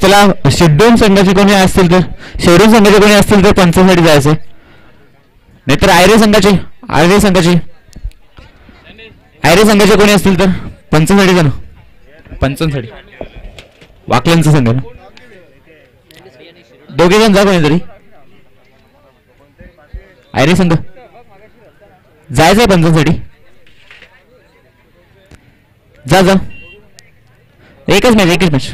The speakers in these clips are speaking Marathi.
चला शिड्डून संघाचे कोणी असतील तर शेडून संघाचे कोणी असतील तर पंचांसाठी जायचं नाहीतर आयरे संघाचे कोणी असतील तर पंचांसाठी जा ना पंचांसाठी वाकल्यांचा संघ ना दोघे जण जा कोणीतरी आयरे संघ जायचंय पंचांसाठी जा जा एकच मॅच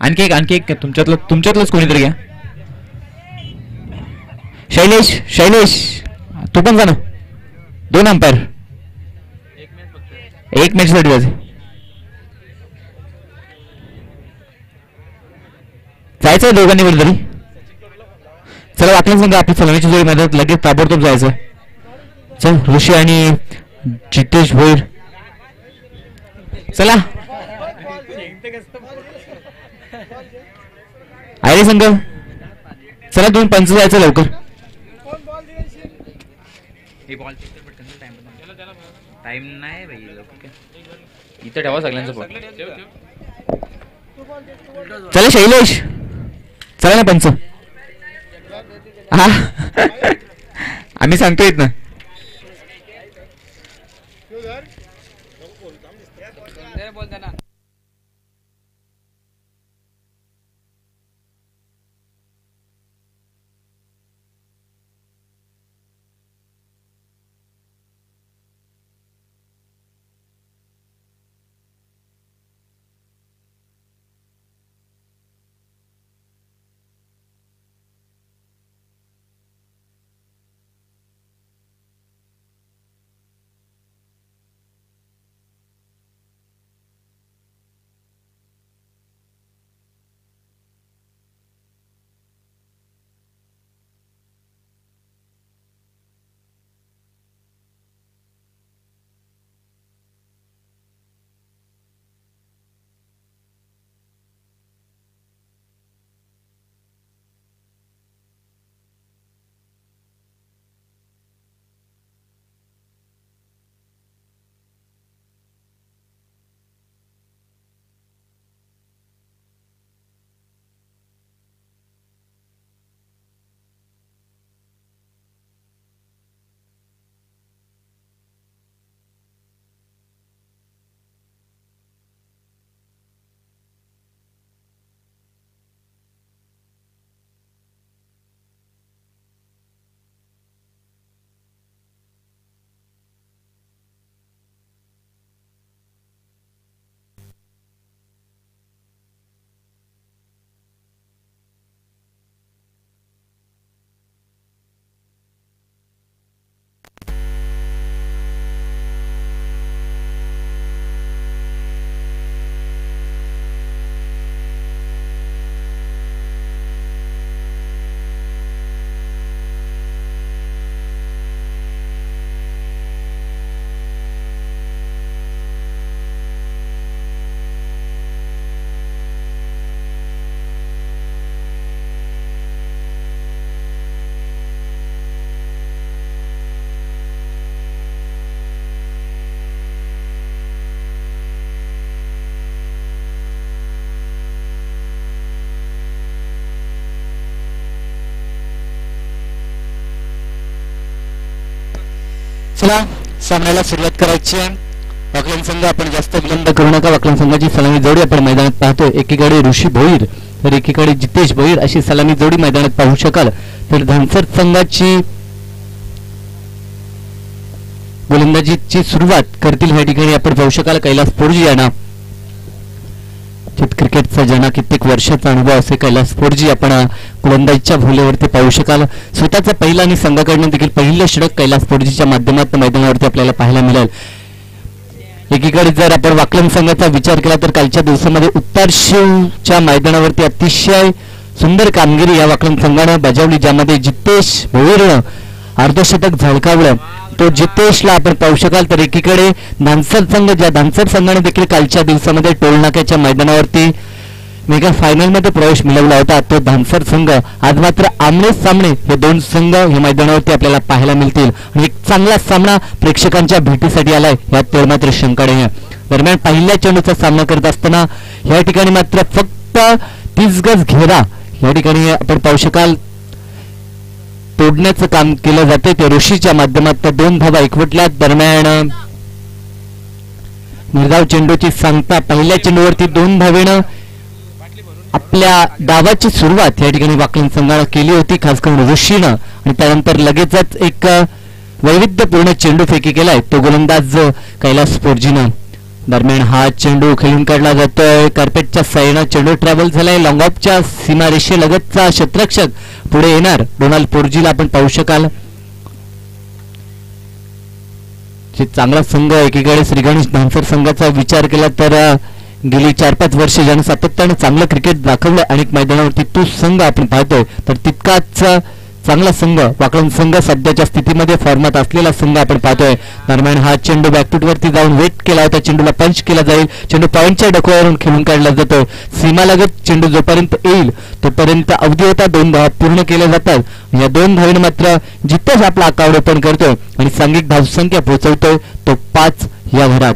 आणखी एक तुमच्यातलंच कोणीतरी घ्या शैलेश तू पण जा ना 2 अंपायर एक मॅच साठी जायचंय दोघांनी कुठेतरी चला वाकलन संघ आपली सलामीची जोडी मैदानात लगेच ताबडतोब जायचं चल ऋषी आणि जितेश भोईर चला आयरे संघ चला तुम्ही पंच जायचं लवकर टाइम नाही भाई इथं ठेवा सगळ्यांचं चला शैलेश चला ना पंच हा आम्ही सांगतोय ना चला सामन्याला सुरुवात करायची आहे वाकलन संघ आपण जास्त विलंब करू नका वाकलन संघाची सलामी जोडी आपण मैदानात पाहतो एकीकडे ऋषी भोईर तर एकीकडे जितेश भोईर अशी सलामी जोडी मैदानात पाहू शकाल तर धनसर संघाची गोलंदाजीची सुरुवात करतील ह्या ठिकाणी आपण पाहू शकाल कैलास पोरजी यांना क्रिकेटचा ज्यांना कित्येक वर्षाचा अनुभव असे कैलास पोरजी आपण गोलंदाजीच्या भोलेवरती पाहू शकाल स्वतःचा पहिला आणि संघाकडून देखील पहिलं षटक कैलास पोरजीच्या माध्यमातून मैदानावरती आपल्याला पाहायला मिळेल एकीकडे जर आपण वाकलन संघाचा विचार केला तर कालच्या दिवसामध्ये उत्तरशिवच्या मैदानावरती अतिशय सुंदर कामगिरी या वाकलन संघाने बजावली ज्यामध्ये जितेश भोईरनं अर्धशतक झळकावलं तो जितेशला आपण पाहू शकाल तर एकीकडे धानसर संघ ज्या धानसर संघाने देखील कालच्या दिवसामध्ये टोलनाक्याच्या मैदानावरती मेगा फायनल मध्ये प्रवेश मिळवला होता तो धानसर संघ आज मात्र आमने सामने हे दोन संघ या मैदानावरती आपल्याला पाहायला मिळतील आणि एक चांगला सामना प्रेक्षकांच्या भेटीसाठी आलाय यात तेवढं मात्र शंका नाही. दरम्यान पहिल्या चेंडूचा सामना करत असताना या ठिकाणी मात्र फक्त 30 गज घेरा या ठिकाणी आपण पाहू शकाल तोडण्याचं काम केलं जाते ते ऋषीच्या माध्यमातून 2 धावा एकवटल्या. दरम्यान निर्धाव चेंडूची सांगता पहिल्या चेंडूवरती 2 धावेनं आपल्या डावाची सुरुवात या ठिकाणी वाकलन संघानं केली होती खास करून ऋषीनं आणि त्यानंतर लगेचच एक वैविध्यपूर्ण चेंडू फेकी केलाय तो गोलंदाज कैलास पोर्जीनं. दरम्यान हा चेंडू खेळून काढला जातोय कार्पेटच्या साईडनं चेंडू ट्रॅव्हल झालाय लॉंग ऑफच्या सीमारेषेलगतचा क्षेत्ररक्षक पुढे येणार डोनाल्ड पोर्जीला आपण पाहू शकाल. चांगला संघ एकीकडे श्रीगणेश धानसर संघाचा विचार केला तर गेली 4-5 वर्षे ज्यानं सातत्याने चांगलं क्रिकेट दाखवलं अनेक मैदानावरती तो संघ आपण पाहतोय तर तितकाच चांगला संघ वाकलन संघ सध्याच्या स्थितीमध्ये फॉर्मात असलेला संघ आपण पाहतोय. दरम्यान हा चेंडू बॅकफूट वरती जाऊन वेट केला होता चेंडूला पंच केला जाईल चेंडू पॉइंटच्या डोक्यावरून खेळून काढला जातो सीमालगत चेंडू जोपर्यंत येईल तोपर्यंत अवधी होता 2 धावा पूर्ण केल्या जातात या 2 धावेने मात्र जिथेच आपला आकार ओपन करतो आणि सांघिक धावसंख्या पोहोचवतोय तो 5 या घरात.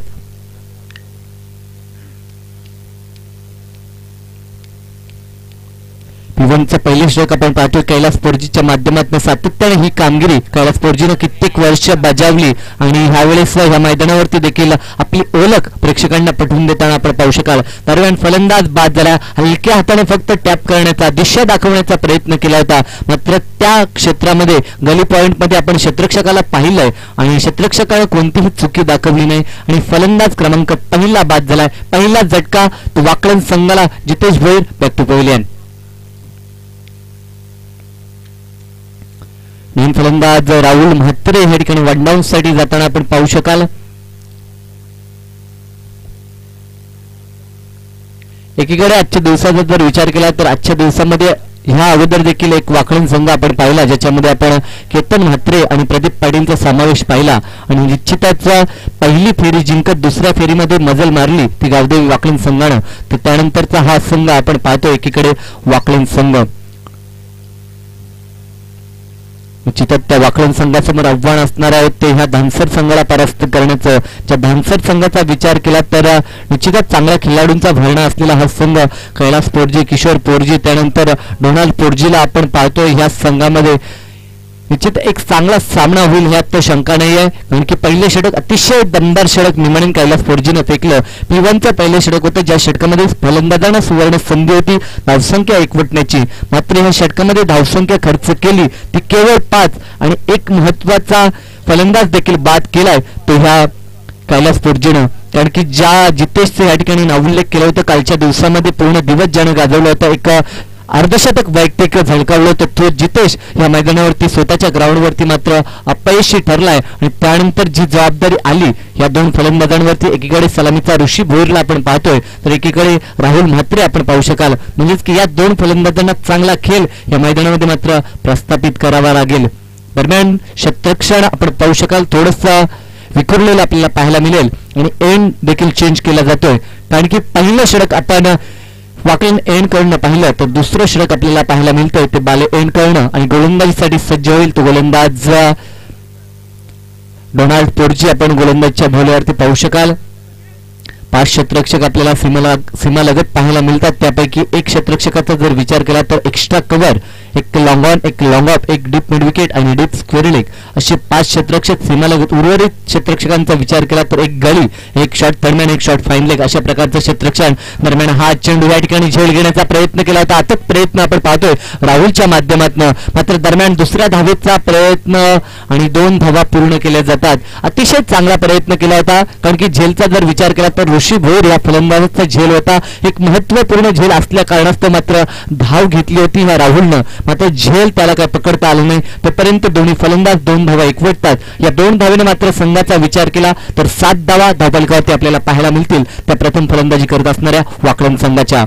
P1चं पहिले षटक आपण पाहतोय कैलास पोर्जीच्या माध्यमातून सातत्याने ही कामगिरी कैलास पोर्जीनं कित्येक वर्ष बजावली आणि ह्यावेळेस ह्या मैदानावरती देखील आपली ओळख प्रेक्षकांना पटवून देताना आपण पाहू शकाल. दरम्यान फलंदाज बाद झाला हलक्या हाताने फक्त टॅप करण्याचा दिशा दाखवण्याचा प्रयत्न केला होता मात्र त्या क्षेत्रामध्ये गली पॉइंटमध्ये आपण क्षेत्ररक्षकाला पाहिलंय आणि क्षेत्ररक्षकाने कोणतीही चुकी दाखवली नाही आणि फलंदाज क्रमांक पहिला बाद झालाय. पहिला झटका तो वाकलन संघाला Jitesh Bhoir back to pavilion. नवीन फलंदाज राहुल म्हात्रे या ठिकाणी वन डाऊन साठी जाताना आपण पाहू शकाल. एकीकडे आजच्या दिवसाचा जर विचार केला तर आजच्या दिवसामध्ये ह्या अगोदर देखील एक वाकलन संघ आपण पाहिला ज्याच्यामध्ये आपण केतन म्हात्रे आणि प्रदीप पाटीलचा समावेश पाहिला आणि निश्चितच पहिली फेरी जिंकत दुसऱ्या फेरीमध्ये मजल मारली ती गावदेवी वाकलन संघानं तर त्यानंतरचा हा संघ आपण पाहतो एकीकडे वाकलन संघ निश्चितच त्या वाकलन संघासमोर आव्हान असणार आहे ते ह्या धानसर संघाला परास्त करण्याचं. ज्या धानसर संघाचा विचार केला तर निश्चितच चांगल्या खेळाडूंचा भरणा असलेला हा संघ कैलास पोर्जी किशोर पोर्जी त्यानंतर डोनाल्ड पोर्जीला आपण पाहतोय ह्या संघामध्ये निश्चित एक चांगला सामना होईल ह्यात शंका नाही आहे कारण की पहिले षटक अतिशय दमदार षटक निमणीन कैलास पोर्जीनं फेकलं. P1चं पहिले षटक होतं ज्या षटकामध्ये फलंदाजांना सुवर्ण संधी होती धावसंख्या एकवटण्याची मात्र या षटकामध्ये धावसंख्या खर्च केली ती केवळ 5 आणि एक महत्वाचा फलंदाज देखील बाद केलाय तो ह्या कैलास पोर्जीनं कारण की ज्या जितेशचं या ठिकाणी नावोल्लेख केलं होतं कालच्या दिवसामध्ये पूर्ण दिवस ज्यानं गाजवलं होतं एक अर्धशतक वैयक्तिक झळकावलं होतं तो जितेश या मैदानावरती स्वतःच्या ग्राउंडवरती मात्र अपयशी ठरलाय आणि त्यानंतर जी जबाबदारी आली या 2 फलंदाजांवरती एकीकडे सलामीचा ऋषी भोईरला आपण पाहतोय तर एकीकडे राहुल म्हात्रे आपण पाहू शकाल म्हणजेच की या 2 फलंदाजांना चांगला खेळ या मैदानामध्ये मात्र प्रस्थापित करावा लागेल. दरम्यान क्षेत्ररक्षण आपण पाहू शकाल थोडंसं विखुरलेलं आपल्याला पाहायला मिळेल आणि एंड देखील चेंज केला जातोय कारण की पहिलं षटक आपण वाकलन एंड करणं पाहिलं तर दुसरं षटक आपल्याला पाहायला मिळतंय ते बाले एंड करणं आणि गोलंदाजीसाठी सज्ज होईल तो गोलंदाज डोनाल्ड पोर्जी आपण गोलंदाजच्या भोवल्यावरती पाहू शकाल. 5 क्षेत्ररक्षक आपल्याला सीमालगत पाहायला मिळतात त्यापैकी एक क्षेत्ररक्षकाचा जर विचार केला तर एक्स्ट्रा कव्हर एक लॉंग ऑन एक लॉंग ऑफ एक डीप मिड विकेट आणि डीप स्क्वेअर लेग असे 5 क्षेत्ररक्षक सीमालगत उर्वरित क्षेत्ररक्षकांचा विचार केला तर एक गळी एक शॉट दरम्यान एक शॉट फाईन लेग अशा प्रकारचं क्षेत्ररक्षण. दरम्यान हा चेंडू या ठिकाणी झेल घेण्याचा प्रयत्न केला होता अथक प्रयत्न आपण पाहतोय राहुलच्या माध्यमातून मात्र दरम्यान दुसऱ्या धावेचा प्रयत्न आणि 2 धावा पूर्ण केल्या जातात. अतिशय चांगला प्रयत्न केला होता कारण की झेलचा जर विचार केला तर ऋषी भोईर या फलंदाजाचा झेल होता एक महत्वपूर्ण झेल असल्या कारणास्तव मात्र धाव घेतली होती ह्या राहुलनं मात्र झेल त्याला काय पकडता आलं नाही तोपर्यंत दोन्ही फलंदाज 2 धावा एकवटतात. या 2 धावेने मात्र संघाचा विचार केला तर 7 धावा धावफलकावरती आपल्याला पाहायला मिळतील त्या प्रथम फलंदाजी करत असणाऱ्या वाकलन संघाच्या.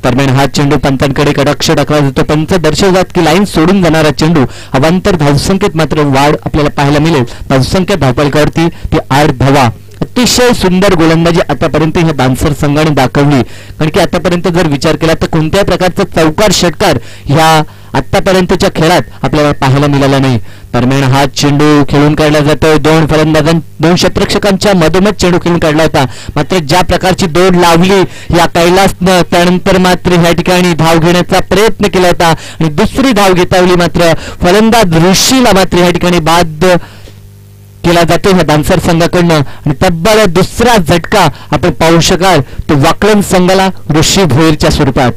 दरम्यान हा चेंडू पंचांकडे कडाक्ष टाकला जातो पंच दर्शवतात की लाईन सोडून जाणारा चेंडू अवांतर धावसंख्येत मात्र वाढ आपल्याला पाहायला मिळेल धावसंख्या धावफलकावरती ती 8 धावा अतिशय सुंदर गोलंदाजी आतापर्यंत ह्या धानसर संघाने दाखवली. कारण की आतापर्यंत जर विचार केला तर कोणत्याही प्रकारचा चौकार षटकार ह्या आतापर्यंतच्या खेळात आपल्याला पाहायला मिळाला नाही. दरम्यान हा चेंडू खेळून काढला जातोय. दोन क्षेत्ररक्षकांच्या मधोमध चेंडू खेळून काढला होता. मात्र ज्या प्रकारची दौड लावली या कैलासनं, त्यानंतर मात्र ह्या ठिकाणी धाव घेण्याचा प्रयत्न केला होता आणि दुसरी धाव घेतावली. मात्र फलंदाज ऋषीला मात्र ह्या ठिकाणी बाद केला जातो ह्या धानसर संघाकडनं आणि तब्बल दुसरा झटका आपण पाहू शकाल तो वाकलन संघाला ऋषी भोईरच्या स्वरूपात.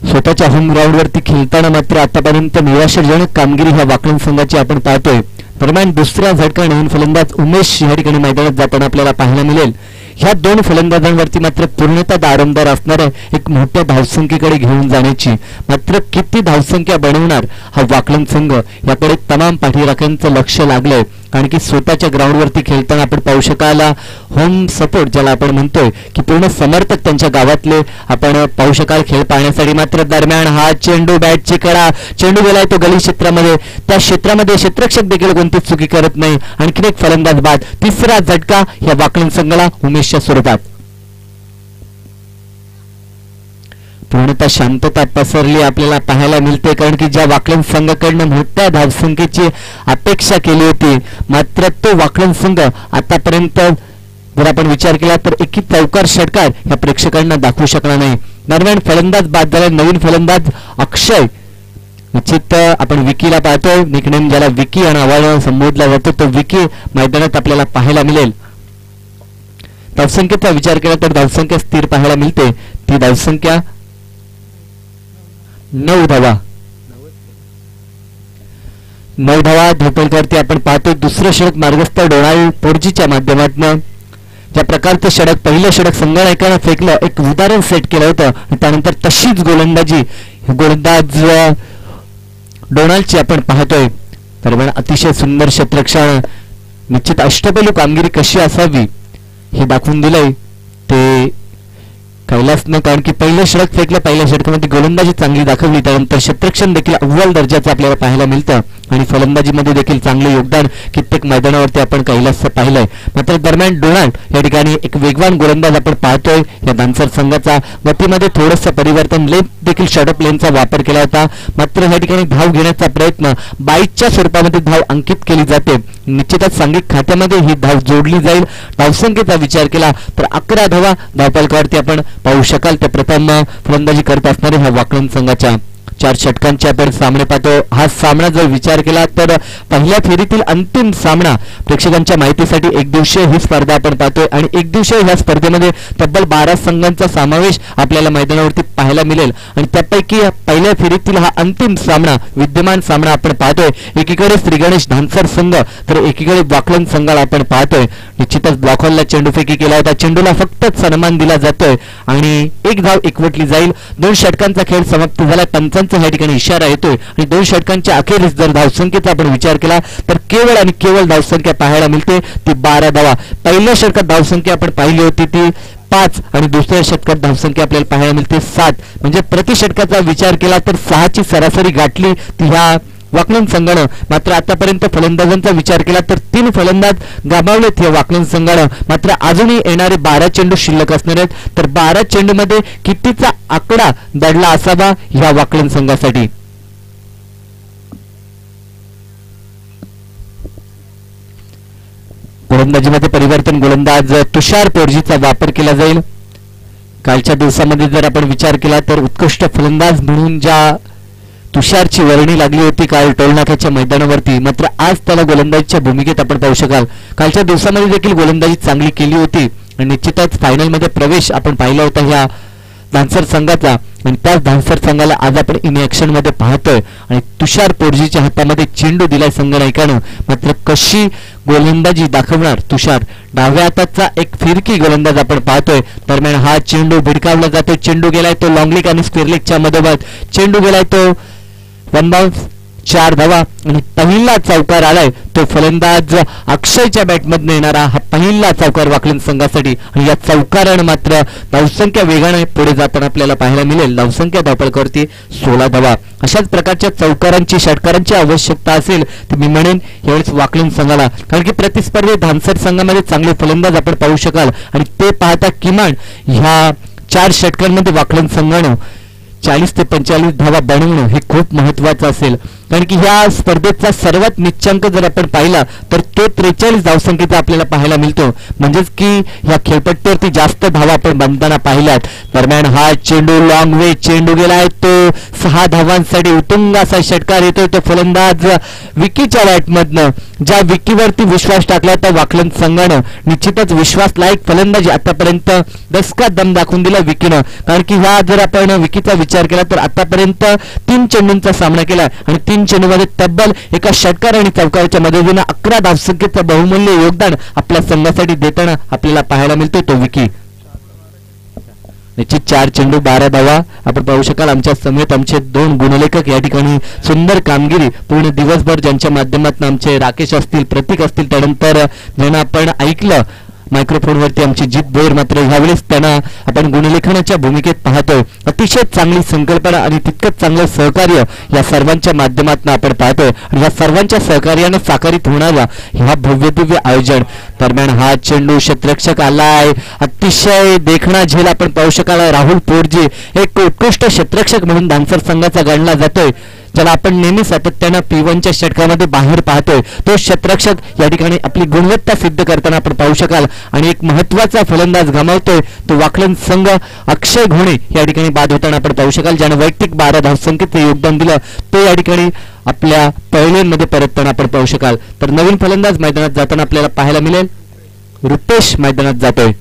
स्वतःच्या होम ग्राउंडवरती खेळताना मात्र आतापर्यंत निराशाजनक कामगिरी ह्या वाकलन संघाची आपण पाहतोय. दरम्यान दुसऱ्या झटका नवीन फलंदाज उमेश या ठिकाणी मैदानात जाताना आपल्याला पाहायला मिळेल. ह्या दोन फलंदाजांवरती मात्र पूर्णतः दारोमदार असणाऱ्या एक मोठ्या धावसंख्येकडे घेऊन जाण्याची, मात्र किती धावसंख्या बनवणार हा वाकलन संघ याकडे तमाम पाठीराख्यांचं लक्ष लागलंय. कारण की स्वतःच्या ग्राउंडवरती खेळताना आपण पाहू शकाला होम सपोर्ट ज्याला आपण म्हणतोय की पूर्ण समर्थक त्यांच्या गावातले आपण पाहू शकाल खेळ पाहण्यासाठी. मात्र दरम्यान हा चेंडू बॅटची कडा, चेंडू गेलाय तो गली क्षेत्रामध्ये, त्या क्षेत्रामध्ये क्षेत्ररक्षक देखील कोणतीच चुकी करत नाही. आणखीन एक फलंदाज बाद. तिसरा झटका या वाकलन संघाला उमेशच्या स्वरूपात. पूर्णतः शांतता पसरली आपल्याला पाहायला मिळते. कारण की ज्या वाकलन संघाकडनं मोठ्या धावसंख्येची अपेक्षा केली होती, मात्र तो वाकलन संघ आतापर्यंत जर आपण विचार केला तर एकही चौकार षटकार या प्रेक्षकांना दाखवू शकला नाही. दरम्यान फलंदाज बाद झाला. नवीन फलंदाज अक्षय, निश्चित आपण विकीला पाहतोय, निकनेम ज्याला विकी या नावाने संबोधला जातो तो विकी मैदानात आपल्याला पाहायला मिळेल. धावसंख्येचा विचार केला तर धावसंख्या स्थिर पाहायला मिळते. ती धावसंख्या 9 धावा. 9 धावा धोपलकरती आपण पाहतोय. दुसरं षटक मार्गस्थ डोनाल्ड पोर्जीच्या माध्यमातून ज्या प्रकारचं षटक पहिलं षटक संघनायकानं फेकलं, एक उदाहरण सेट केलं होतं आणि त्यानंतर तशीच गोलंदाजी गोलंदाज डोनाल्डची आपण पाहतोय. दरम्यान अतिशय सुंदर क्षेत्ररक्षण, निश्चित अष्टपैलू कामगिरी कशी असावी हे दाखवून दिलंय ते कैलासनं. कारण की पहिलं षटक फेकलं, पहिल्या षटकामध्ये गोलंदाजी चांगली दाखवली, त्यानंतर क्षेत्ररक्षण देखील अव्वल दर्जाचं आपल्याला पाहायला मिळतं आणि फलंदाजीमध्ये देखील चांगले योगदान कित्येक मैदानावरती आपण कैलासचं पाहिलंय. मात्र दरम्यान डोनाल्ड या ठिकाणी एक वेगवान गोलंदाज आपण पाहतोय या धानसर संघाचा. गतीमध्ये थोडंसं परिवर्तन, लेन देखील शॉर्टअप लेनचा वापर केला होता. मात्र या ठिकाणी धाव घेण्याचा प्रयत्न बाईकच्या स्वरूपामध्ये धाव अंकित केली जाते. निश्चितच सांघिक खात्यामध्ये ही धाव जोडली जाईल. धावसंख्येचा विचार केला तर 11 धावा धावफलकावरती आपण पाहू शकाल. ते प्रथम फलंदाजी करत असणारे ह्या वाकलन संघाच्या 4 षटकांचे आपण सामने पाहतो. हा सामना जर विचार केला तर पहिल्या फेरीतील अंतिम सामना प्रेक्षकांच्या माहितीसाठी एक दिवसीय ही स्पर्धा आपण पाहतोय आणि एक दिवसीय ह्या स्पर्धेमध्ये तब्बल 12 संघांचा समावेश आपल्याला मैदानावरती पाहायला मिळेल आणि त्यापैकी पहिल्या फेरीतील हा अंतिम सामना विद्यमान सामना आपण पाहतोय. एकीकडे श्री गणेश धानसर संघ तर एकीकडे वाकलन संघाला आपण पाहतोय. निश्चितच ब्लॉकहॉलला चेंडूफेकी केला होता, चेंडूला फक्त सन्मान दिला जातोय आणि एक धाव एकवटली जाईल. 2 षटकांचा खेळ समाप्त झाला. पंचांचा या ठिकाणी इशारा येतोय आणि 2 षटकांच्या अखेरीस जर धावसंख्येचा आपण विचार केला तर केवळ आणि केवळ धावसंख्या पाहायला मिळते ती 12 धावा. पहिल्या षटकात धावसंख्या आपण पाहिली होती ती 5 आणि दुसऱ्या षटकात धावसंख्या आपल्याला पाहायला मिळते 7. म्हणजे प्रति षटकाचा विचार केला तर 6 ची सरासरी गाठली ती ह्या वाकलन संघानं. मात्र आतापर्यंत फलंदाजांचा विचार केला तर 3 फलंदाज गमावलेत या वाकलन संघानं. मात्र अजूनही येणारे 12 चेंडू शिल्लक असणार आहेत. तर 12 चेंडूमध्ये कितीचा आकडा दडला असावा ह्या वाकलन संघासाठी. गोलंदाजीमध्ये परिवर्तन, गोलंदाज तुषार पोर्जीचा वापर केला जाईल. कालच्या दिवसामध्ये जर आपण विचार केला तर उत्कृष्ट फलंदाज म्हणून ज्या तुषारची वर्णी लागली होती काल टोलनाक्याच्या मैदानावरती, मात्र आज त्याला गोलंदाजीच्या भूमिकेत आपण पाहू शकाल. कालच्या दिवसामध्ये देखील गोलंदाजी चांगली केली होती आणि निश्चितच फायनलमध्ये प्रवेश आपण पाहिला होता ह्या धानसर संघाचा आणि त्याच धानसर संघाला आज आपण इन ऍक्शन मध्ये पाहतोय आणि तुषार पोर्जीच्या हातामध्ये चेंडू दिलाय संघनायकानं. मात्र कशी गोलंदाजी दाखवणार तुषार. डाव्या हाताचा एक फिरकी गोलंदाज आपण पाहतोय. दरम्यान हा चेंडू भिडकावला जातो, चेंडू गेलाय तो लॉंग लेग आणि स्क्वेअर लेगच्या मधोमध, चेंडू गेलाय तो 1 बाउन्स 4 धावा आणि पहिला चौकार आलाय तो फलंदाज अक्षयच्या बॅटमधून येणारा हा पहिला चौकार वाकलन संघासाठी आणि या चौकारानं मात्र धावसंख्या वेगाने पुढे जाताना आपल्याला पाहायला मिळेल. धावसंख्या धावपळकावरती 16 धावा. अशाच प्रकारच्या चौकारांची षटकारांची आवश्यकता असेल तर मी म्हणेन यावेळेस वाकलन संघाला, कारण की प्रतिस्पर्धी धानसर संघामध्ये चांगले फलंदाज आपण पाहू शकाल आणि ते पाहता किमान ह्या 4 षटकांमध्ये वाकलन संघानं 40 ते 45 धावा बनवणं हे खूप महत्वाचं असेल, कारण की ह्या स्पर्धेचा सर्वात निच्चांक जर आपण पाहिला तर तो 43 धावसंख्येचा आपल्याला पाहायला मिळतो. म्हणजेच की ह्या खेळपट्टीवरती जास्त धावा आपण बनताना पाहिल्यात. दरम्यान हा चेंडू लॉंग वे चेंडू गेलाय, तो 6 धावांसाठी उत्तुंग असा षटकार येतोय. तो फलंदाज विकीच्या बॅटमधनं, ज्या विकीवरती विश्वास टाकला होता वाकलन संघानं, निश्चितच विश्वासलायक फलंदाजी आतापर्यंत दसका दम दाखवून दिला विकीनं. कारण की ह्या जर आपण विकीचा विचार केला तर आतापर्यंत 3 चेंडूंचा सामना केला आणि 3 चेंडूमध्ये तब्बल एका षटकार आणि चौकाराच्या मदतीने 11 धावसंख्येचं बहुमूल्य योगदान आपल्या संघासाठी देताना आपल्याला पाहायला मिळतो तो विकी. निश्चित 4 चेंडू 12 धावा आपण पाहू शकाल. आमच्या समेत आमचे 2 गुणलेखक या ठिकाणी सुंदर कामगिरी पूर्ण दिवसभर ज्यांच्या माध्यमातून आमचे राकेश असतील, प्रतीक असतील, त्यानंतर ज्यांना आपण ऐकलं मायक्रोफोनवरती आमची जित बोर, मात्र ह्यावेळेस त्यांना आपण गुणलेखनाच्या भूमिकेत पाहतोय. अतिशय चांगली संकल्पना आणि तितकंच चांगलं सहकार्य या सर्वांच्या माध्यमातून आपण पाहतोय आणि या सर्वांच्या सहकार्यानं साकारित होणारा ह्या भव्य दिव्य आयोजन. दरम्यान हा चेंडू क्षेत्ररक्षक आलाय, अतिशय देखणा झेल आपण पाहू शकाल. राहुल पोरजी एक उत्कृष्ट क्षेत्ररक्षक म्हणून धानसर संघाचा गणला जातोय, ज्याला आपण नेहमी सातत्यानं P1च्या षटकामध्ये बाहेर पाहतोय. तो क्षेत्ररक्षक या ठिकाणी आपली गुणवत्ता सिद्ध करताना आपण पाहू शकाल आणि एक महत्वाचा फलंदाज गमावतोय तो वाकलन संघ. अक्षय घोणे या ठिकाणी बाद होताना आपण पाहू शकाल, ज्यानं वैयक्तिक 12 धावसंख्येचं योगदान दिलं. तो या ठिकाणी आपल्या पहिल्यांमध्ये परतताना आपण पाहू शकाल. तर नवीन फलंदाज मैदानात जाताना आपल्याला पाहायला मिळेल रुपेश मैदानात जातोय.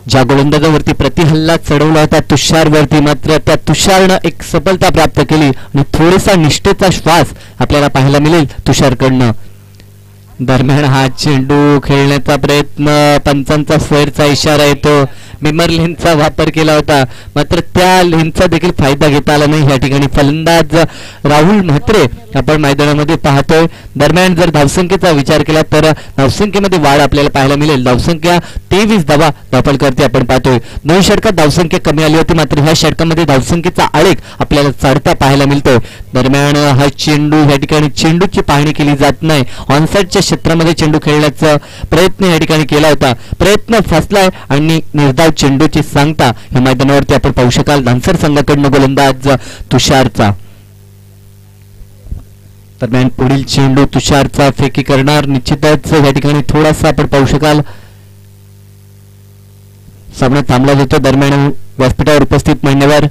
ज्या गोलंदाजावरती प्रतिहल्ला चढवला होता तुषारवरती, मात्र त्या तुषारनं एक सफलता प्राप्त केली आणि थोडासा निष्ठेचा श्वास आपल्याला पाहायला मिळेल तुषारकडनं. दरम्यान हा चेंडू खेळण्याचा प्रयत्न, पंचांचा स्क्वेअरचा इशारा येतो. मेमर लेनचा वापर केला होता, मात्र त्या लेनचा देखील फायदा घेता आला नाही. या ठिकाणी फलंदाज राहुल म्हात्रे आपण मैदानामध्ये पाहतोय. दरम्यान जर धावसंख्येचा विचार केला तर धावसंख्येमध्ये वाढ आपल्याला पाहायला मिळेल. धावसंख्या 23 धावा धावपळकरती आपण पाहतोय. 2 षटकात धावसंख्या कमी आली होती, मात्र ह्या षटकामध्ये धावसंख्येचा आलेख आपल्याला चढता पाहायला मिळतोय. दरम्यान हा चेंडू या ठिकाणी चेंडूची पाहणी केली जात नाही. ऑनसाइडच्या क्षेत्रामध्ये चेंडू खेळण्याचा प्रयत्न या ठिकाणी केला होता, प्रयत्न फसलाय आणि निर्धाव चेंडूची सांगता या मैदानावरती आपण पाहू शकाल धानसर संघाकडून गोलंदाज तुषारचा. दरम्यान पुढील चेंडू तुषारचा फेकी करणार. निश्चितच या ठिकाणी थोडासा आपण पाहू शकाल सामना थांबला जातो. दरम्यान व्यासपीठावर उपस्थित मान्यवर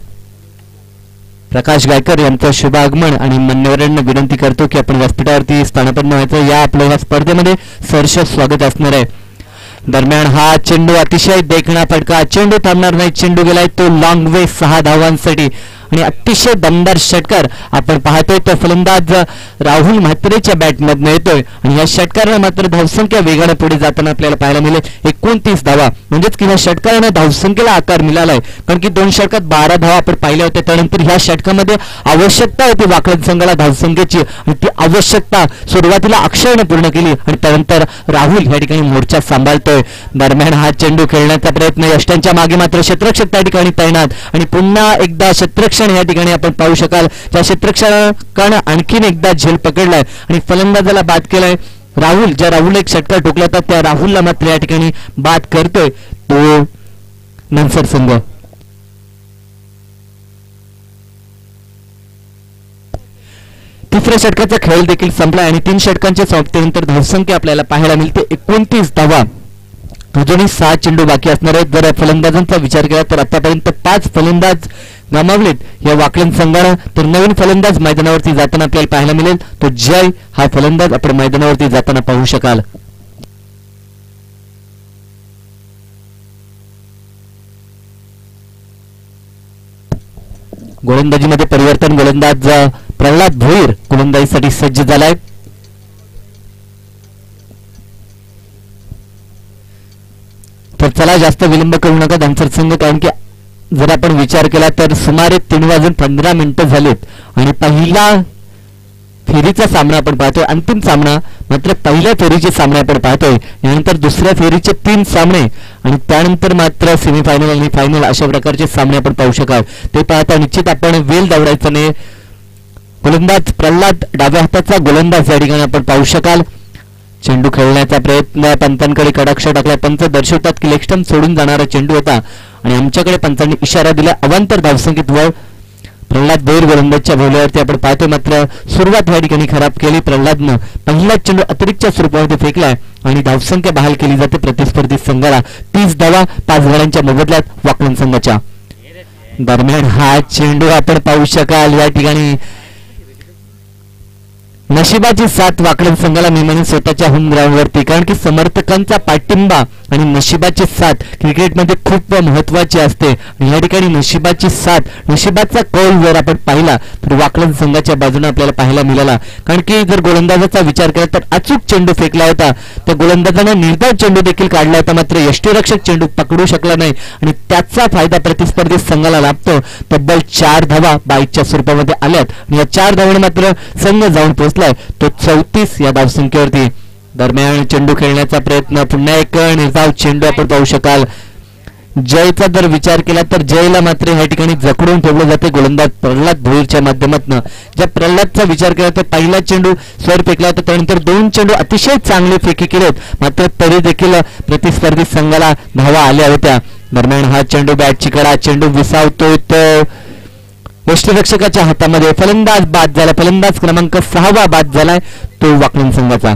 प्रकाश गायकर यांचं शुभ आगमन आणि मान्यवरांना विनंती करतो की आपण व्यासपीठावरती स्थानापन्न व्हायचं. या आपल्या स्पर्धेमध्ये सहर्ष स्वागत असणार आहे. दरम्यान हा चेंडू अतिशय देखणा फटका, चेंडू थांबणार नाही, चेंडू गेलाय तो लॉंग वे 6 धावांसाठी आणि अतिशय दमदार षटकार आपण पाहतोय. तो फलंदाज राहुल म्हात्रेच्या बॅटमधून येतोय आणि या षटकारानं मात्र धावसंख्या वेगाने पुढे जाताना आपल्याला पाहायला मिळेल 29 धावा. म्हणजेच की ह्या षटकारानं धावसंख्येला आकार मिळालाय, कारण की 2 षटकात 12 धावा आपण पाहिल्या होत्या. त्यानंतर ह्या षटकामध्ये आवश्यकता होती वाकलन संघाला धावसंख्येची आणि ती आवश्यकता सुरुवातीला अक्षयने पूर्ण केली आणि त्यानंतर राहुल या ठिकाणी मोर्चा सांभाळतोय. दरम्यान हा चेंडू खेळण्याचा प्रयत्न, यष्टांच्या मागे मात्र क्षेत्ररक्षक त्या ठिकाणी तैनात आणि पुन्हा एकदा क्षेत्ररक्षक या ठिकाणी आपण पाहू शकाल. त्या क्षेत्ररक्षकानं आणखीन एकदा झेल पकडलाय आणि फलंदाजाला बाद केलाय. राहुल, ज्या राहुल एक षटकार ठोकला होता त्या राहुलला मात्र या ठिकाणी बाद करतोय तो धानसर संघ. तिसऱ्या षटकाचा खेळ देखील संपला आणि 3 षटकांच्या समाप्तीनंतर धावसंख्या आपल्याला पाहायला मिळते 29 धावा. अजूनही 6 चेंडू बाकी असणार आहेत. जर फलंदाजांचा विचार केला तर आतापर्यंत 5 फलंदाज गमावलेत या वाकलन संघानं. तर नवीन फलंदाज मैदानावरती जाताना आपल्याला पाहायला मिळेल तो जय हा फलंदाज आपण मैदानावरती जाताना पाहू शकाल. गोलंदाजीमध्ये परिवर्तन, गोलंदाज प्रल्हाद भोईर गोलंदाजीसाठी सज्ज झालाय. तर चला जास्त विलंब करू नका धानसर संघ, कारण की जर आपण विचार केला तर सुमारे 3:15 झालेत आणि पहिला फेरीचा सामना आपण पाहतोय, अंतिम सामना मात्र पहिल्या फेरीचे सामने आपण पाहतोय. यानंतर दुसऱ्या फेरीचे 3 सामने आणि त्यानंतर मात्र सेमीफायनल आणि फायनल अशा प्रकारचे सामने आपण पाहू शकाल. ते पाहता निश्चित आपण वेल दवडायचा नाही. गोलंदाज प्रल्हाद डाव्या हाताचा गोलंदाज या ठिकाणी आपण पाहू शकाल. चेंडू खेळण्याचा प्रयत्न, पंतांकडे कडाक्ष टाकला. पंच दर्शवतात की लेग स्टंप सोडून जाणारा चेंडू होता आणि आमच्याकडे पंचांनी इशारा दिला अवांतर धावसंख्येत वर. प्रल्हाद बैर गोलंदाजच्या भोवल्यावरती आपण पाहतोय, मात्र सुरुवात या ठिकाणी खराब केली. प्रल्हादनं पहिला चेंडू अतिरिक्तच्या स्वरूपामध्ये फेकलाय आणि धावसंख्या बहाल केली जाते प्रतिस्पर्धी संघाला. 30 धावा 5 गड्यांच्या मोबदल्यात वाकलन संघाच्या. दरम्यान हा चेंडू आपण पाहू शकाल या ठिकाणी नशिबाची साथ वाकलन संघाला मिळाली स्वतःच्या होम ग्राउंडवरती, कारण की समर्थकांचा पाठिंबा आणि नशिबाची साथ क्रिकेटमध्ये खूप महत्वाची असते. आणि या ठिकाणी नशिबाची साथ, नशिबाचा कौल जर आपण पाहिला तर वाकलन संघाच्या बाजूने आपल्याला पाहायला मिळाला. कारण की जर गोलंदाजाचा विचार केला तर अचूक चेंडू फेकला होता, त्या गोलंदाजानं निर्धाव चेंडू देखील काढला होता, मात्र यष्टीरक्षक चेंडू पकडू शकला नाही आणि त्याचा फायदा प्रतिस्पर्धी संघाला लाभतो. तब्बल 4 धावा 22च्या स्वरूपामध्ये आल्यात आणि या 4 धावांनी मात्र संघ जाऊन पोहोचलाय तो 34 या धावसंख्येवरती. दरम्यान चेंडू खेळण्याचा प्रयत्न, पुन्हा एक निर्धाव चेंडू आपण पाहू शकाल. जयचा जर विचार केला तर जयला मात्र या ठिकाणी जखडून ठेवलं जाते गोलंदाज प्रल्हाद भोईरच्या माध्यमातून. ज्या प्रल्हादचा विचार केला तर पहिला चेंडू स्वर फेकला होता, त्यानंतर 2 चेंडू अतिशय चांगले फेकी केलेत, मात्र तरी देखील प्रतिस्पर्धी संघाला धावा आल्या होत्या. दरम्यान हा चेंडू बॅटची कडा, चेंडू विसावतोय तो यष्टीरक्षकाच्या हातामध्ये. फलंदाज बाद झाला, फलंदाज क्रमांक 6 बाद झालाय तो वाकलन संघाचा.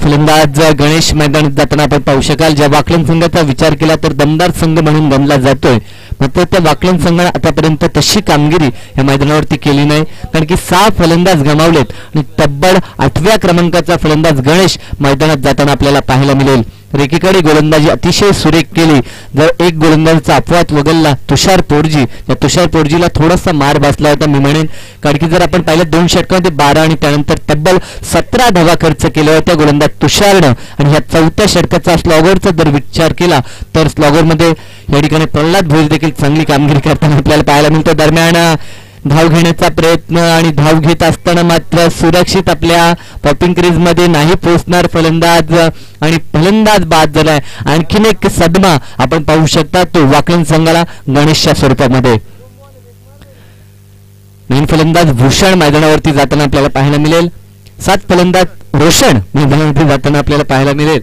फलंदाज गणेश मैदानात जाताना आपण पाहू शकाल. ज्या वाकलन संघाचा विचार केला तर दमदार संघ म्हणून गणला जातोय, मात्र त्या वाकलन संघाने आतापर्यंत तशी कामगिरी या मैदानावरती केली नाही, कारण की 6 फलंदाज गमावलेत आणि तब्बल 8व्या क्रमांकाचा फलंदाज गणेश मैदानात जाताना आपल्याला पाहायला मिळेल. एकीकडे गोलंदाजी अतिशय सुरेख केली. जर एक गोलंदाजाचा अपवाद वगळला तुषार पोरजी, त्या तुषार पोरजीला थोडासा मार बसला होता मी म्हणेन, कारण की जर आपण पाहिलं 2 षटकांमध्ये 12 आणि त्यानंतर तब्बल 17 धावा खर्च केल्या होत्या गोलंदाज तुषारनं. आणि ह्या 4थ्या षटकाचा स्लॉगरचा जर विचार केला तर स्लॉगरमध्ये या ठिकाणी प्रल्हाद भोईर देखील चांगली कामगिरी करताना आपल्याला पाहायला मिळतो. दरम्यान धाव घेण्याचा प्रयत्न आणि धाव घेत असताना मात्र सुरक्षित आपल्या पॉपिंग क्रीज मध्ये नाही पोहोचणार फलंदाज आणि फलंदाज बाद झालाय. आणखीन एक सदमा आपण पाहू शकता तो वाकलन संघाला गणेशच्या स्वरूपामध्ये. नवीन फलंदाज भूषण मैदानावरती जाताना आपल्याला पाहायला मिळेल. 7 फलंदाज रोशन मैदानावरती जाताना आपल्याला पाहायला मिळेल.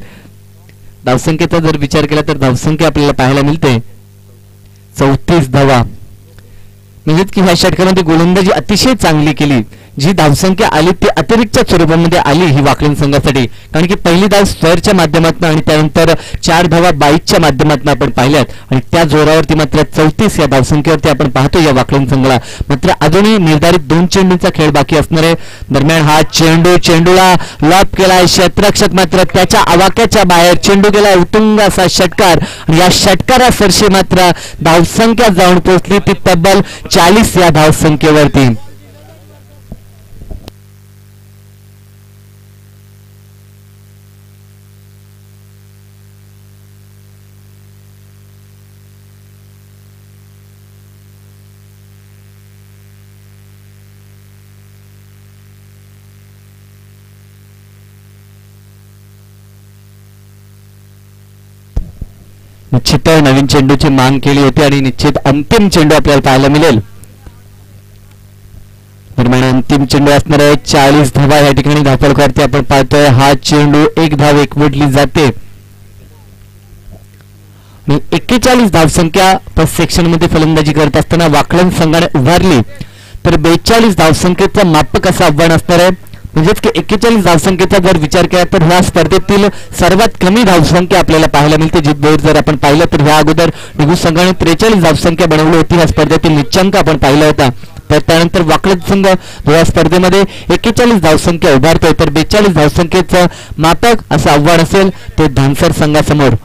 धावसंख्येचा जर विचार केला तर धावसंख्या आपल्याला पाहायला मिळते 34 धावा. म्हणजेच की ह्या षटकामध्ये गोलंदाजी अतिशय चांगली केली. जी धावसंख्या आली ती अतिरिक्तच्या स्वरूपामध्ये आली ही वाकलन संघासाठी, कारण की पहिली धाव स्क्वेअरच्या माध्यमातून आणि त्यानंतर 4 धावा 22च्या माध्यमातून आपण पाहिल्यात आणि त्या जोरावरती मात्र 34 या धावसंख्येवरती आपण पाहतो या वाकलन संघाला. मात्र अजूनही निर्धारित 2 चेंडूंचा खेळ बाकी असणार आहे. दरम्यान हा चेंडूला लॉप केलाय क्षेत्ररक्षक, मात्र त्याच्या आवाक्याच्या बाहेर चेंडू गेला उत्तुंग असा षटकार आणि या षटकारासरशी मात्र धावसंख्या जाऊन पोहोचली ती तब्बल 40 या धावसंख्येवरती. निश्चित नवीन चेंडूची मांग केली होती आणि निश्चित अंतिम चेंडू आपल्याला पाहायला मिळेल. दरम्यान अंतिम चेंडू असणार आहे 40 धावा या ठिकाणी धावफलकावरती आपण पाहतोय. हा चेंडू 1 धाव एकवटली जाते आणि 41 धावसंख्या फर्स्ट सेक्शन मध्ये फलंदाजी करत असताना वाकलन संघाने उभारली तर 42 धावसंख्येचं मापक असं आव्हान असणार आहे. म्हणजेच की 41 धावसंख्येचा जर विचार केला तर ह्या स्पर्धेतील सर्वात कमी धावसंख्या आपल्याला पाहायला मिळते. जितबरोबर जर आपण पाहिलं तर ह्या अगोदर निघू संघाने 43 धावसंख्या बनवली होती. ह्या स्पर्धेतील निच्चांक आपण पाहिला होता. तर त्यानंतर वाकलन संघ या स्पर्धेमध्ये 41 धावसंख्या उभारतोय तर 42 धावसंख्येचं मापक असं आव्हान असेल ते धानसर संघासमोर.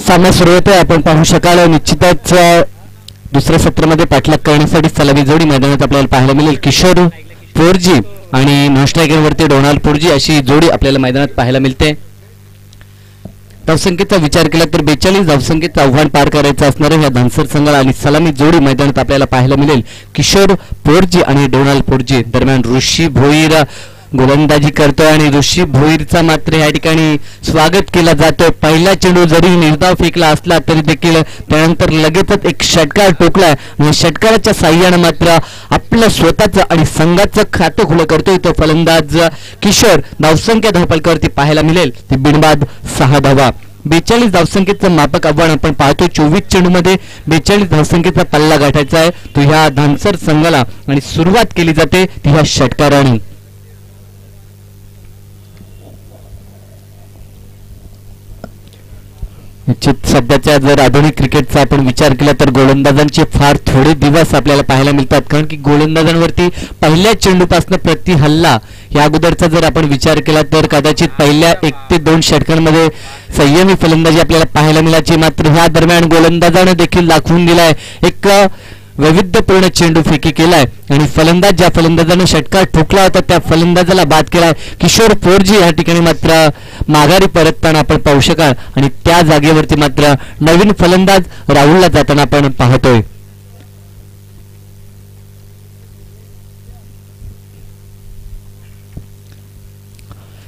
सामना सुरू होतोय. आपण पाहू शकाल निश्चितच दुसऱ्या सत्रामध्ये पाठलाग करण्यासाठी सलामी जोडी मैदानात आपल्याला पाहायला मिळेल. किशोर पोरजी आणि नॉन स्ट्रायकरवरती डोनाल्ड पोरजी अशी जोडी आपल्याला मैदानात पाहायला मिळते. धावसंख्येचा विचार केला तर 42 धावसंख्येचं आव्हान पार करायचं असणाऱ्या ह्या धानसर संघाला आणि सलामी जोडी मैदानात आपल्याला पाहायला मिळेल. किशोर पोरजी आणि डोनाल्ड पोरजी दरम्यान ऋषी भोईर गोलंदाजी करतोय आणि ऋषी भोईरचा मात्र या ठिकाणी स्वागत केला जातोय. पहिला चेंडू जरी निर्धाव फेकला असला तरी देखील त्यानंतर लगेचच एक षटकार टोकलाय आणि षटकाराच्या साह्यानं मात्र आपलं स्वतःचं आणि संघाचं खातं खुलं करतोय. तो फलंदाज किशोर धावसंख्या धावपलकावरती पाहायला मिळेल ती बिनबाद 6 धावा. 42 धावसंख्येचं मापक आव्हान आपण पाहतो. 24 चेंडूमध्ये 42 धावसंख्येचा पल्ला गाठायचा आहे तो ह्या धानसर संघाला आणि सुरुवात केली जाते ती ह्या षटकाराने. निश्चित सध्याच्या जर आधुनिक क्रिकेटचा आपण विचार केला तर गोलंदाजांचे फार थोडे दिवस आपल्याला पाहायला मिळतात कारण की गोलंदाजांवरती पहिल्या चेंडूपासून प्रति हल्ला या अगोदरचा जर आपण विचार केला तर कदाचित पहिल्या 1 ते 2 षटकांमध्ये संयमी फलंदाजी आपल्याला पाहायला मिळायची. मात्र ह्या दरम्यान गोलंदाजाने देखील दाखवून दिलाय एक वैविध्यपूर्ण चेंडू फेकी केलाय आणि फलंदाज ज्या फलंदाजाने षटकार ठोकला होता त्या फलंदाजाला बाद केलाय. किशोर पोरजी या ठिकाणी मात्र माघारी परतताना आपण पाहू शकाल आणि त्या जागेवरती मात्र नवीन फलंदाज राहुलला जाताना आपण पाहतोय.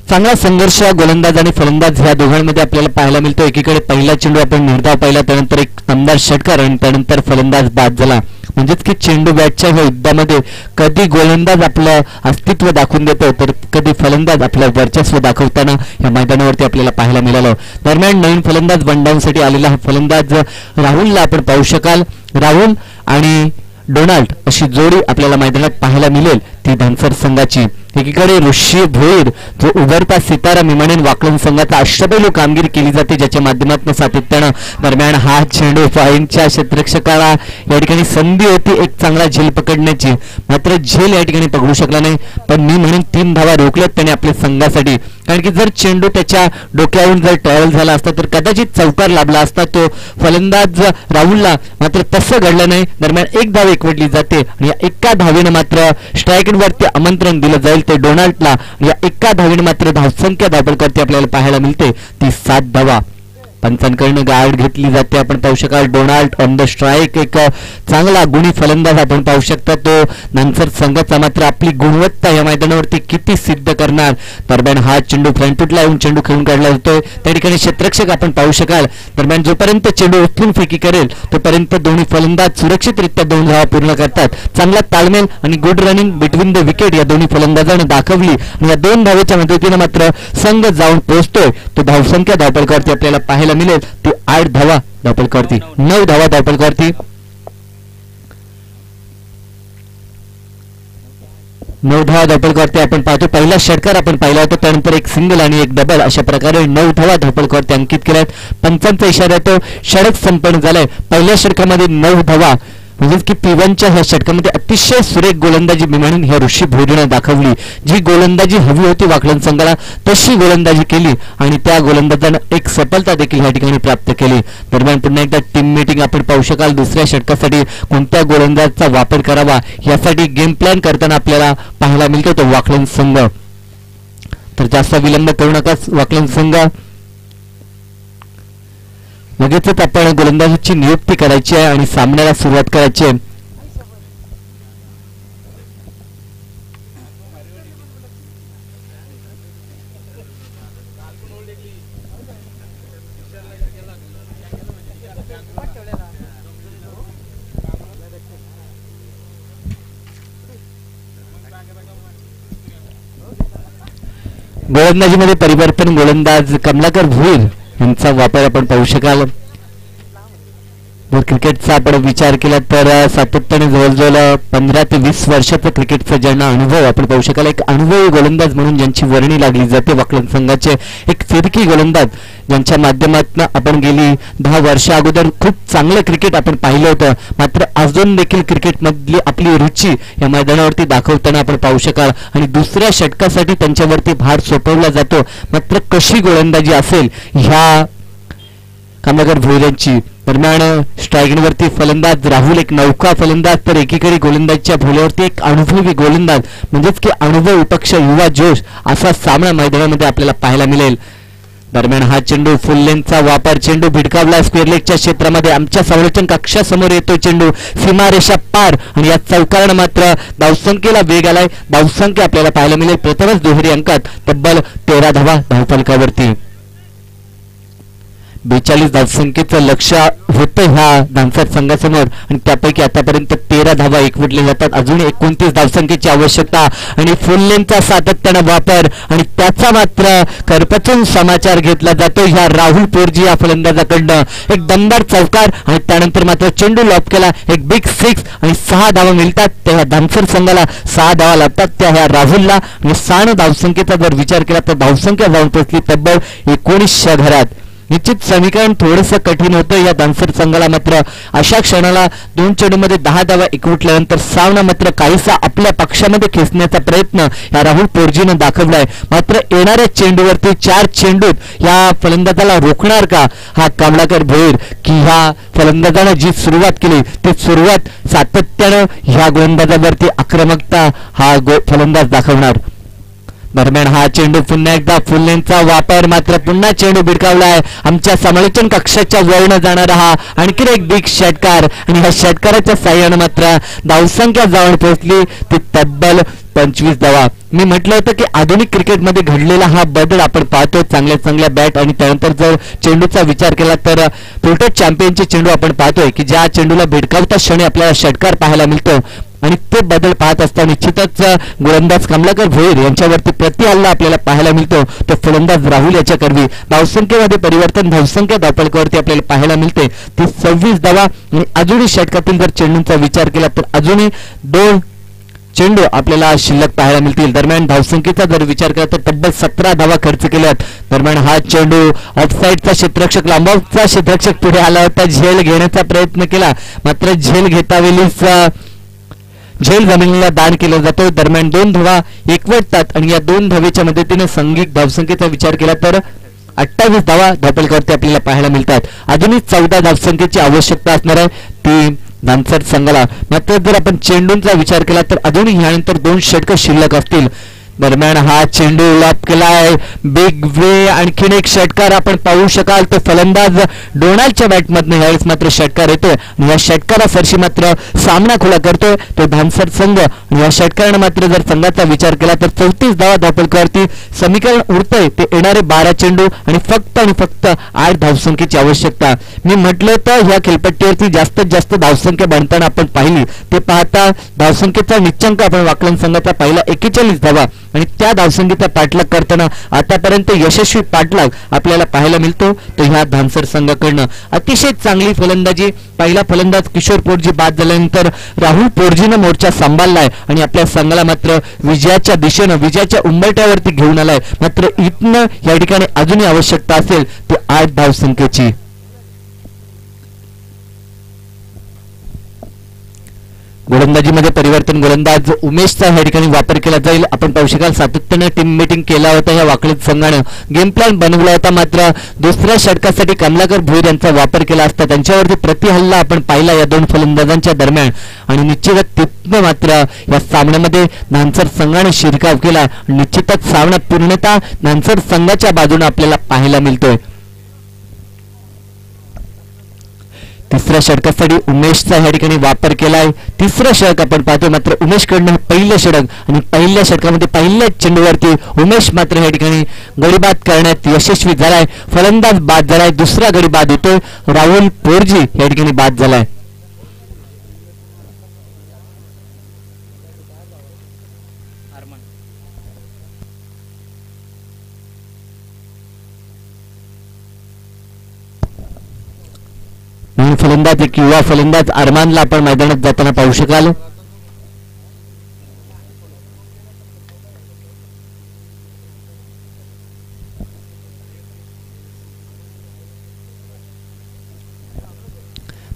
चांगला संघर्ष गोलंदाज आणि फलंदाज ह्या दोघांमध्ये आपल्याला पाहायला मिळतो. एकीकडे पहिला चेंडू आपण निर्धाव पाहिला त्यानंतर एक दमदार षटकार आणि त्यानंतर फलंदाज बाद झाला. म्हणजेच की चेंडू बॅटच्या ह्या युद्धामध्ये कधी गोलंदाज आपलं अस्तित्व दाखवून देतो तर कधी फलंदाज आपलं वर्चस्व दाखवताना या मैदानावरती आपल्याला पाहायला मिळालं. दरम्यान नवीन फलंदाज वनडाऊनसाठी आलेला हा फलंदाज राहुलला आपण पाहू शकाल. राहुल आणि डोनाल्ड अशी जोडी आपल्याला मैदानात पाहायला मिळेल ती धानसर संघाची. एकीकडे ऋषी भोईर जो उभरता सितारा मी म्हणेन वाकलन संघाचा अष्टपैलू कामगिरी केली जाते ज्याच्या माध्यमातून सातत्यानं दरम्यान हा चेंडू पॉईंटच्या क्षेत्ररक्षकाला या ठिकाणी संधी होती एक चांगला झेल पकडण्याची मात्र झेल या ठिकाणी पकडू शकला नाही. पण मी म्हणेन 3 धावा रोखल्यात त्याने आपल्या संघासाठी कारण की जर चेंडू त्याच्या डोक्यावरून जर ट्रॅव्हल झाला असता तर कदाचित चौकार लाभला असता तो फलंदाज राहुलला. मात्र तसं घडलं नाही. दरम्यान एक धाव एकवटली जाते आणि या एका धावेनं मात्र स्ट्रायकरवरती आमंत्रण दिलं जाईल ते डोनाल्डला. या एका धावेने मात्र धावसंख्या धावपलकावरती आपल्याला पाहायला मिळते ती 7 धावा. पंचांकडनं गार्ड घेतली जाते आपण पाहू शकाल. डोनाल्ड ऑन द स्ट्राईक एक चांगला गुणी फलंदाज आपण पाहू शकता. तो धानसर संघाचा मात्र आपली गुणवत्ता या मैदानावरती किती सिद्ध करणार. दरम्यान हा चेंडू फ्रंटफुटला येऊन चेंडू खेळून काढला जातोय त्या ठिकाणी क्षेत्ररक्षक आपण पाहू शकाल. दरम्यान जोपर्यंत चेंडू उचलून फेकी करेल तोपर्यंत दोन्ही फलंदाज सुरक्षितरित्या 2 धावा पूर्ण करतात. चांगला ताळमेल आणि good running between the wicket या दोन्ही फलंदाजांनी दाखवली आणि या 2 धावेच्या मदतीने मात्र संघ जाऊन पोहोचतोय. तो धावसंख्या धावपलकावरती आपल्याला पाहायला मिळेल ती 8 धावा धावपलकावरती 9 धावा धावपलकावरती 9 धावा धावपलकावरती आपण पाहतो. पहिला षटकार आपण पाहिला होता त्यानंतर एक सिंगल आणि एक डबल अशा प्रकारे 9 धावा धावपलकावरती अंकित केल्यात. पंचांचा इशारा तो षटक संपन्न झालाय. पहिल्या षटकामध्ये 9 धावा म्हणजेच की P1च्या ह्या षटकामध्ये अतिशय सुरेख गोलंदाजी म्हणून ह्या ऋषी भोईरने दाखवली. जी गोलंदाजी हवी होती वाकलन संघाला तशी गोलंदाजी केली आणि त्या गोलंदाजानं एक सफलता देखील ह्या ठिकाणी प्राप्त केली. दरम्यान पुन्हा एकदा टीम मीटिंग आपण पाहू शकाल. दुसऱ्या षटकासाठी कोणत्या गोलंदाजाचा वापर करावा यासाठी गेम प्लॅन करताना आपल्याला पाहायला मिळतो तो वाकलन संघ. तर जास्त विलंब करू नका वाकलन संघ. लगेचच आपण गोलंदाजाची नियुक्ती करायची आहे आणि सामन्याला सुरुवात करायची आहे. गोलंदाजीमध्ये परिवर्तन गोलंदाज कमलाकर भोईर यांचा वापर आपण पाहू शकाल. जर क्रिकेटचा आपण विचार केला तर सातत्याने जवळजवळ 15 ते 20 वर्षाचा क्रिकेटचा ज्यांना अनुभव आपण पाहू शकाल. एक अनुभवी गोलंदाज म्हणून ज्यांची वर्णी लागली जाते वाकलन संघाचे एक फिरकी गोलंदाज ज्यांच्या माध्यमातून आपण गेली 10 वर्षा अगोदर खूप चांगलं क्रिकेट आपण पाहिलं होतं. मात्र अजून देखील क्रिकेटमधली आपली रुची या मैदानावरती दाखवताना आपण पाहू शकाल आणि दुसऱ्या षटकासाठी त्यांच्यावरती भार सोपवला जातो. मात्र कशी गोलंदाजी असेल ह्या कामगार भोईर यांची. दरम्यान स्ट्रायकिंगवरती फलंदाज राहुल एक नौका फलंदाज, तर एकीकडे गोलंदाजीच्या भोल्यावरती एक अनुभवी गोलंदाज म्हणजेच की अनुभव विपक्ष युवा जोश असा सामना मैदानामध्ये आपल्याला पाहायला मिळेल. दरम्यान हा चेंडू फुल लेनचा वापर, चेंडू भिडकावला स्क्वेअर लेगच्या क्षेत्रामध्ये, आमच्या संरक्षण कक्षासमोर येतो चेंडू, सीमारेषा पार आणि या चौकारण मात्र धावसंख्येला वेग आलाय. धावसंख्या आपल्याला पाहायला मिळेल प्रथमच दुहेरी अंकात तब्बल 13 धावा धावफलकावरती. 42 धावसंख्येचं लक्ष होतं ह्या धानसर संघासमोर आणि त्यापैकी आतापर्यंत 13 धावा एकवटले जातात. अजून 29 धावसंख्येची आवश्यकता आणि फुल लेनचा सातत्यानं वापर आणि त्याचा मात्र करपचून समाचार घेतला जातो ह्या राहुल पोरजी या फलंदाजाकडनं. एक दमदार चौकार आणि त्यानंतर मात्र चेंडू लॉप केला, एक बिग 6 आणि 6 धावा मिळतात. त्या धानसर संघाला 6 धावा लागतात त्या ह्या राहुलला. आणि 6 धावसंख्येचा जर विचार केला तर धावसंख्या जाऊन पोहोचली तब्बल 1900 घरात. निश्चित समीकरण थोडंसं कठीण होतं या धानसर संघाला. मात्र अशा क्षणाला 2 चेंडूमध्ये 10 धावा एकवटल्यानंतर सामना मात्र काहीसा आपल्या पक्षामध्ये खेचण्याचा प्रयत्न या राहुल पोरजीनं दाखवलाय. मात्र येणाऱ्या चेंडूवरती 4 चेंडूत या फलंदाजाला रोखणार का हा कमलाकर भोईर, की ह्या फलंदाजानं जी सुरुवात केली ती सुरुवात सातत्यानं ह्या गोलंदाजावरती आक्रमकता हा फलंदाज दाखवणार. दरम्यान हा चेंडू पुन्हा एकदा फुल लेनचा वापर, मात्र पुन्हा चेंडू भिडकावलाय. आमच्या समालोचन कक्षाच्या वरनं जाणारा हा आणखी एक बिग षटकार आणि ह्या षटकाराच्या साह्यानं मात्र धावसंख्या जाऊन पोहोचली ती तब्बल 25 धावा. मी म्हटलं होतं की आधुनिक क्रिकेटमध्ये घडलेला हा बदल आपण पाहतो. चांगल्या चांगल्या बॅट आणि त्यानंतर जर चेंडूचा विचार केला तर क्रिकेट चॅम्पियनचे चेंडू आपण पाहतोय की ज्या चेंडूला भिडकावता क्षणी आपल्याला षटकार पाहायला मिळतो. आणि ते बदल पाहत असताना निश्चितच गोलंदाज कमलाकर भोईर यांच्यावरती प्रतिहल्ला आपल्याला पाहायला मिळतो. तो फलंदाज राहुल याच्या करवी धावसंख्येमध्ये परिवर्तन, धावसंख्या धावफलकावरती आपल्याला पाहायला मिळते ती 26 धावा. आणि अजूनही षटकातील जर चेंडूंचा विचार केला तर अजूनही 2 चेंडू आपल्याला शिल्लक पाहायला मिळतील. दरम्यान धावसंख्येचा जर विचार केला तर तब्बल 17 धावा खर्च केल्यात. दरम्यान हा चेंडू ऑफसाईडचा क्षेत्ररक्षक लांबवचा क्षेत्ररक्षक पुढे आला होता, झेल घेण्याचा प्रयत्न केला मात्र झेल घेतावेळीच झेल जमिनीला दान केला जातो. दरम्यान 2 धावा एकवटतात आणि या 2 धावेच्या मदतीने संघिक धावसंख्येचा विचार केला तर 28 धावा धावफलकावरती आपल्याला पाहायला मिळतात. अजूनही 14 धावसंख्येची आवश्यकता असणार आहे ती धानसर संघाला. मात्र जर आपण चेंडूंचा विचार केला तर अजूनही यानंतर 2 षटकं शिल्लक असतील. दरम्यान हा चेंडू लॉप केलाय, बिग वे आणखीन एक षटकार आपण पाहू शकाल. तो फलंदाज डोनाल्डच्या बॅटमधनं यावेळेस मात्र षटकार येतोय आणि या षटकारासरशी मात्र सामना खुला करतोय तो धानसर संघ. आणि या षटकारानं मात्र जर संघाचा विचार केला तर 34 धावा धावफलकावरती समीकरण उरतंय ते येणारे 12 चेंडू आणि फक्त 8 धावसंख्येची आवश्यकता. मी म्हटलं तर ह्या खेळपट्टीवरती जास्तीत जास्त धावसंख्या बनताना आपण पाहिली ते पाहता धावसंख्येचा निच्चांक आपण वाकलन संघाचा पाहिला 41 धावा आणि त्या धावसंख्येचा पाठलाग करताना आतापर्यंत यशस्वी पाठलाग आपल्याला पाहायला मिळतो तो ह्या धानसर संघाकडनं. अतिशय चांगली फलंदाजी. पहिला फलंदाज किशोर पोरजी बाद झाल्यानंतर राहुल पोरजीनं मोर्चा सांभाळलाय आणि आपल्या संघाला मात्र विजयाच्या दिशेनं विजयाच्या उंबरठ्यावरती घेऊन आलाय. मात्र इथनं या ठिकाणी अजूनही आवश्यकता असेल ती 8 धावसंख्येची. गोलंदाजीमध्ये परिवर्तन, गोलंदाज उमेशचा या ठिकाणी वापर केला जाईल. आपण पाहू शकाल सातत्याने टीम मीटिंग केला होता ह्या वाकलन संघानं, गेम प्लॅन बनवला होता. मात्र दुसऱ्या षटकासाठी कमलाकर भोईर यांचा वापर केला असता त्यांच्यावरती प्रतिहल्ला आपण पाहिला या 2 फलंदाजांच्या दरम्यान आणि निश्चितच तिथनं मात्र या सामन्यामध्ये धानसर संघाने शिरकाव केला. निश्चितच सामना पूर्णतः धानसर संघाच्या बाजूने आपल्याला पाहायला मिळतोय. तिसऱ्या षटकासाठी उमेशचा या ठिकाणी वापर केलाय. तिसरं षटक आपण पाहतो मात्र उमेशकडनं पहिलं षटक आणि पहिल्या षटकामध्ये पहिल्याच चेंडूवरती उमेश मात्र या ठिकाणी गडीबाद करण्यात यशस्वी झालाय. फलंदाज बाद झालाय. दुसरा गडीबाद होतोय. राहुल पोरजी या ठिकाणी बाद झालाय. फलंदाज एक युवा फलंदाज अरमानला आपण मैदानात जाताना पाहू शकाल.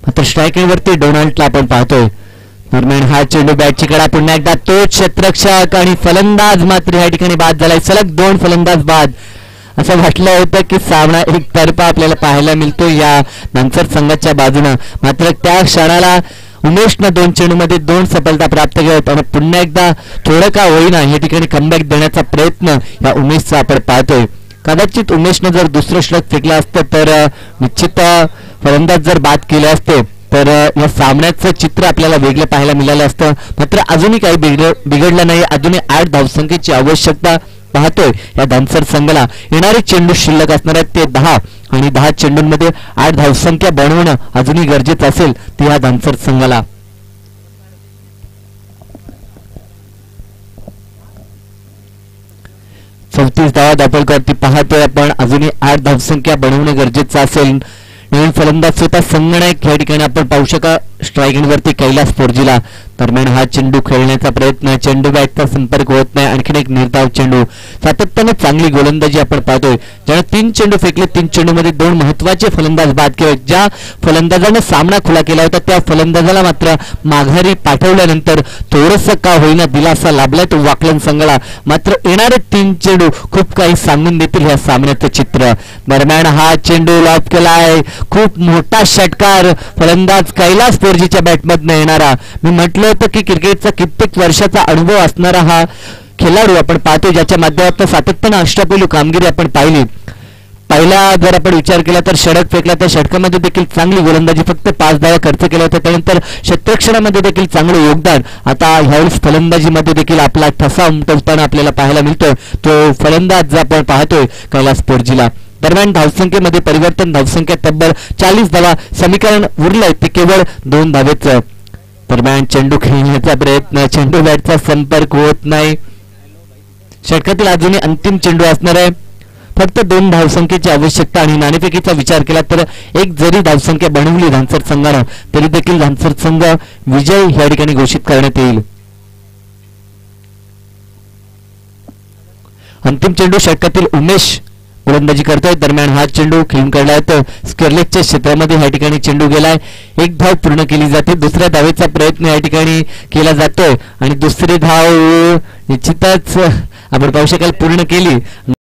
मात्र स्ट्रायकिंगवरती डोनाल्डला आपण पाहतोय. दरम्यान हा चेंडू बॅटची कडा पुन्हा एकदा तोच क्षेत्ररक्षक आणि फलंदाज मात्र या ठिकाणी बाद झालाय. सलग 2 फलंदाज बाद. असं वाटलं होतं की सामना एकतर्फा आपल्याला पाहायला मिळतो या धानसर संघाच्या बाजूनं, मात्र त्या क्षणाला उमेशनं 2 चेंडूमध्ये 2 सफलता प्राप्त केल्या आणि पुन्हा एकदा थोडं का होईना या ठिकाणी कमबॅक देण्याचा प्रयत्न या उमेशचा आपण पाहतोय. कदाचित उमेशनं जर दुसरं षटक फेकलं असतं तर निश्चित फलंदाज जर बाद केले असते तर या सामन्याचं चित्र आपल्याला वेगळं पाहायला मिळालं असतं. मात्र अजूनही काही बिघडलं नाही. अजूनही 8 धावसंख्येची आवश्यकता पाहतोय या धानसर संघाला. येणारे चेंडू शिल्लक असणार आहेत ते 10 आणि 10 चेंडूंमध्ये 8 धावसंख्या बनवणं अजूनही गरजेचं असेल ते या धानसर संघाला. चौतीस धावा दाखल पाहतोय आपण. अजूनही 8 धावसंख्या बनवणं गरजेचं असेल. नवीन फलंदाज स्वतः संगणक या ठिकाणी आपण पाहू शका स्ट्रायकिंग वरती कैलास फोर्जीला. दरम्यान हा चेंडू खेळण्याचा प्रयत्न, चेंडू बॅटचा संपर्क होत नाही. आणखीन एक निर्धाव चेंडू. सातत्याने चांगली गोलंदाजी आपण पाहतोय. ज्याने 3 चेंडू फेकले, 3 चेंडूमध्ये 2 महत्वाचे फलंदाज बाद केले. ज्या फलंदाजाने सामना खुला केला होता त्या फलंदाजाला मात्र माघारी पाठवल्यानंतर थोडंसं का होईना दिलासा लाभलाय तो वाकलन संघाला. मात्र येणारे 3 चेंडू खूप काही सांगून देतील ह्या सामन्याचं चित्र. दरम्यान हा चेंडू लॉब केलाय. खूप मोठा षटकार फलंदाज कैलास फोर्जीच्या बॅटमधनं येणारा. मी म्हटलं होतं की क्रिकेटचा कित्येक वर्षाचा अनुभव असणारा हा खेळाडू आपण पाहतो, ज्याच्या माध्यमातून सातत्यानं अष्टपैलू कामगिरी आपण पाहिली. पहिला जर आपण विचार केला तर षटक फेकला, त्या षटकामध्ये देखील चांगली गोलंदाजी, फक्त 5 धावा खर्च केल्या होत्या. त्यानंतर क्षेत्ररक्षणामध्ये देखील चांगलं योगदान. आता ह्यावेळेस फलंदाजीमध्ये देखील आपला ठसा उमटवताना आपल्याला पाहायला मिळतोय तो फलंदाज जो आपण पाहतोय कैलास फोर्जीला. दरम्यान धावसंख्येमध्ये परिवर्तन, धावसंख्या तब्बल 40 धावा. समीकरण उरलंय ते केवळ 2 धावेचं. दरम्यान चेंडू खेळण्याचा प्रयत्न, चेंडू बॅटचा संपर्क होत नाही. षटकातील अजूनही अंतिम चेंडू असणार आहे. फक्त 2 धावसंख्येची आवश्यकता आणि नाणेफेकीचा विचार केला तर एक जरी धावसंख्या बनवली धानसर संघानं तरी देखील धानसर संघ विजय या ठिकाणी घोषित करण्यात येईल. अंतिम चेंडू षटकातील उमेश गोलंदाजी करतोय. दरम्यान हा चेंडू खेळून काढला तर स्केरलेसच्या क्षेत्रामध्ये या ठिकाणी चेंडू गेलाय. 1 धाव पूर्ण केली जाते. दुसऱ्या धावेचा प्रयत्न या ठिकाणी केला जातोय आणि दुसरी धाव निश्चितच आपण पाहू शकाल पूर्ण केली.